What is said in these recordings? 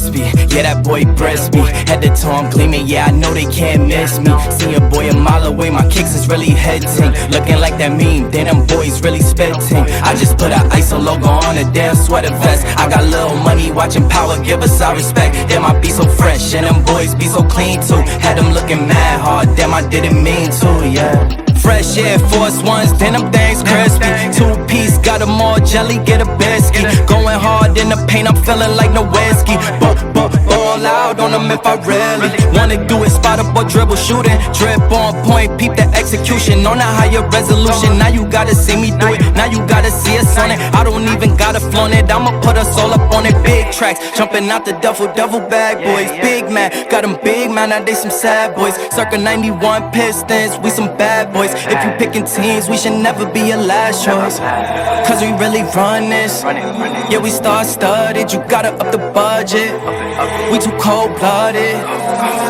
crispy, yeah, that boy crispy. Head to toe, I'm gleaming, yeah, I know they can't miss me. See a boy a mile away, my kicks is really hitting. Looking like that meme, then them boys really spitting. I just put a ISO logo on a damn sweater vest. I got little money, watching power, give us our respect. Damn, I be so fresh, and them boys be so clean too. Had them looking mad hard, damn, I didn't mean to, yeah. Fresh Air Force Ones, then them things crispy. 2-piece, got them all jelly, get a biscuit. Going hard in the paint, I'm feeling like Nowitzki. Ball out on them if I really wanna do it. Spot up or dribble, shooting. Drip on point, peep the execution. On a higher resolution, now you gotta see me do it. Now you gotta see us on it. I don't even gotta flaunt it, I'ma put us all up on it. Big tracks, jumping out the duffel bag boys. Big man, got them big man, now they some sad boys. Circa 91 Pistons, we some bad boys. If you picking teams, we should never be your last choice. Cause we really run this. Yeah, we star-studded, you gotta up the budget. We too cold-blooded,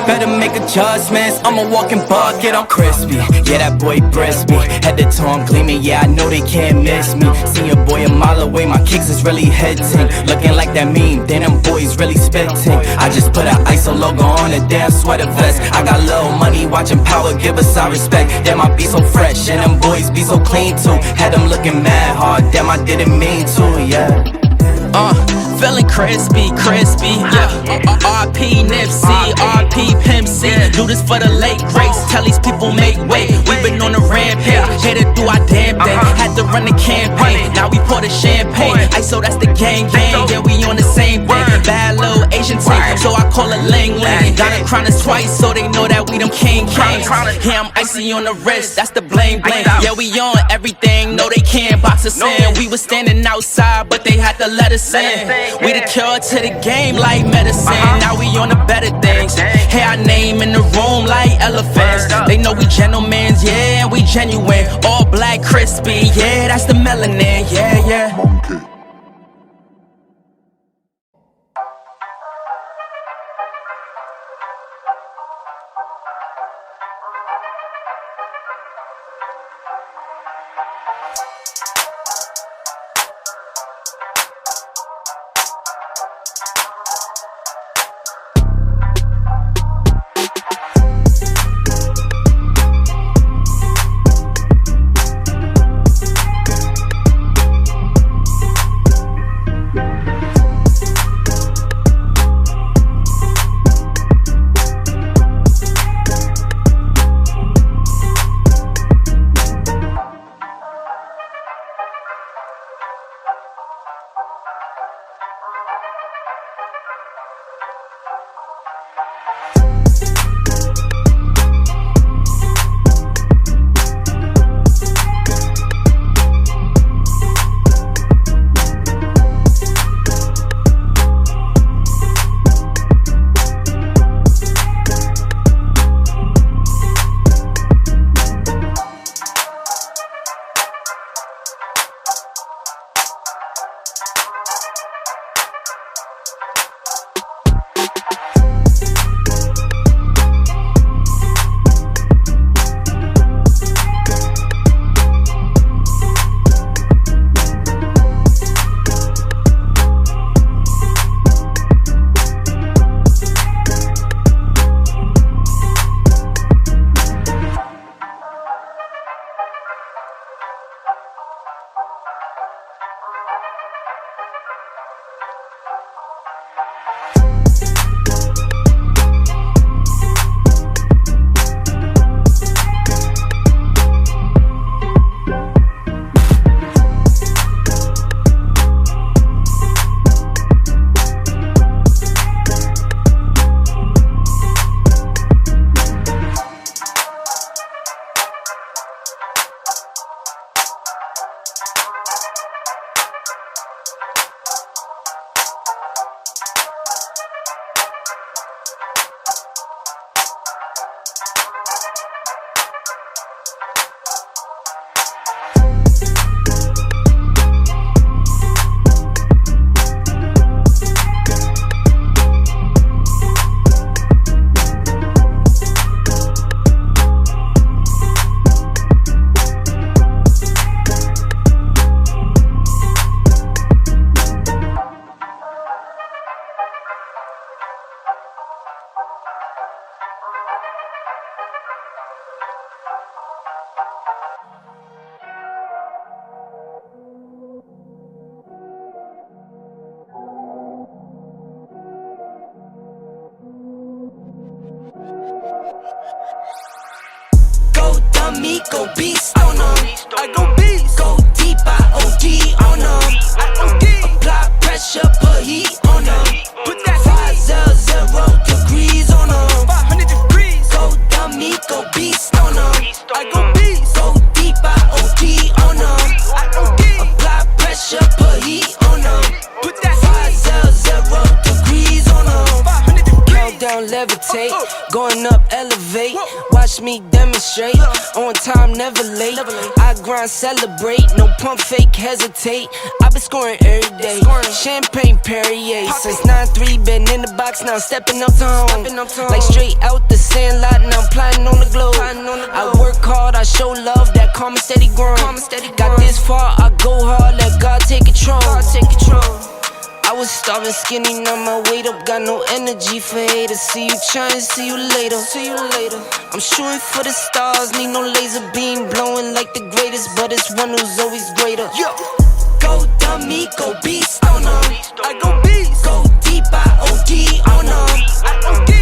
better make adjustments. I'm a walking bucket, I'm crispy, yeah, that boy crispy. Head to toe, I'm gleaming, yeah, I know they can't miss me. See a boy a mile away, my kicks is really hitting. Looking like that meme, then them boys really spitting. I just put a ISO logo on a damn sweater vest. I got little money, watching power, give us our respect. Damn, I be so fresh, and them boys be so clean too. Had them looking mad hard, damn, I didn't mean to, yeah. Feeling crispy, yeah. RP Nipsey, RP Pimp C. Do this for the late greats, tell these people make way. We been on a rampage, here to do our damn thing. Had to run the campaign, now we pour the champagne. ISO, that's the gang, yeah, we on the same thing. Bad little Asian team, so I call it Ling Ling. Gotta crown us twice, so they know that we them king kings. Yeah, I'm icy on the wrist, that's the bling bling. Yeah, we on everything, no they can't box us in. We was standing outside, but they had to let us in. We the cure to the game like medicine. Now we on the better things. Hear our name in the room like elephants. They know we gentlemen, yeah, and we genuine. All black, crispy, yeah, that's the melanin, yeah. Monkey. Go dummy, go beast on them. I go beast. Go deep, I OD on them. Apply pressure, put heat on them. Put that 500 on them. 500 degrees. Go dummy, go beast on them. I go beast. Go deep, I OD on them. Apply pressure, put heat on them. Put that 500 on them. 500 degrees. Countdown, levitate. Going up, elevate. Watch me demonstrate. On time, never late. I grind, celebrate. No pump, fake, hesitate. I been scoring every day. Champagne Perrier. Since 9-3, been in the box, now stepping up to home. Like straight out the sandlot, now I'm plotting on the globe. I work hard, I show love, that karma steady growing. Got this far, I go hard, let God take control. I was starving skinny, now my weight up, got no energy for haters. See you trying, see you later. I'm shooting for the stars, need no laser beam, blowing like the greatest, but it's one who's always greater. Yo, go dummy, go beast on them. I go beast. Go deep, I OD on them.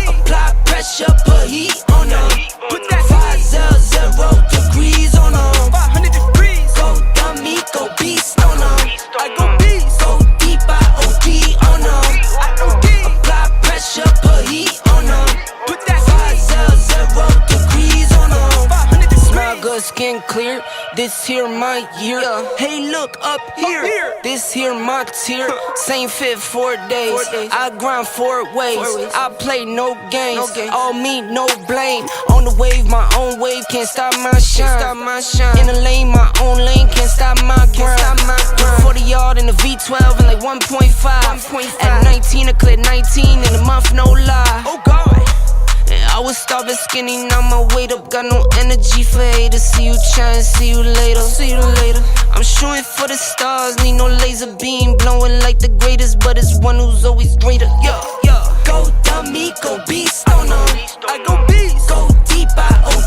Apply pressure, put heat on them. Put that 500 degrees on them. 500 degrees. Go dummy, go beast on them. I go beast. Go deep, I OD on them. Apply pressure, put heat on them. Put that 500 degrees on them. 500 degrees. Smile good, skin clear. This here my year. Hey, look up here. This here my tier. Same fit 4 days. I grind 4 ways. I play no games. All me, no blame. On the wave, my own wave. Can't stop my shine. In the lane, my own lane. Can't stop my grind. 40 yard in the V12 and like 1.5. At 19, I cleared 19 in a month, no lie. Oh God. I was starving skinny, now my weight up, got no energy for haters. See you trying, see you later. I'm shooting for the stars, need no laser beam, blowing like the greatest, but it's one who's always greater. Go dummy, go beast on them. I go beast. Go deep, I OD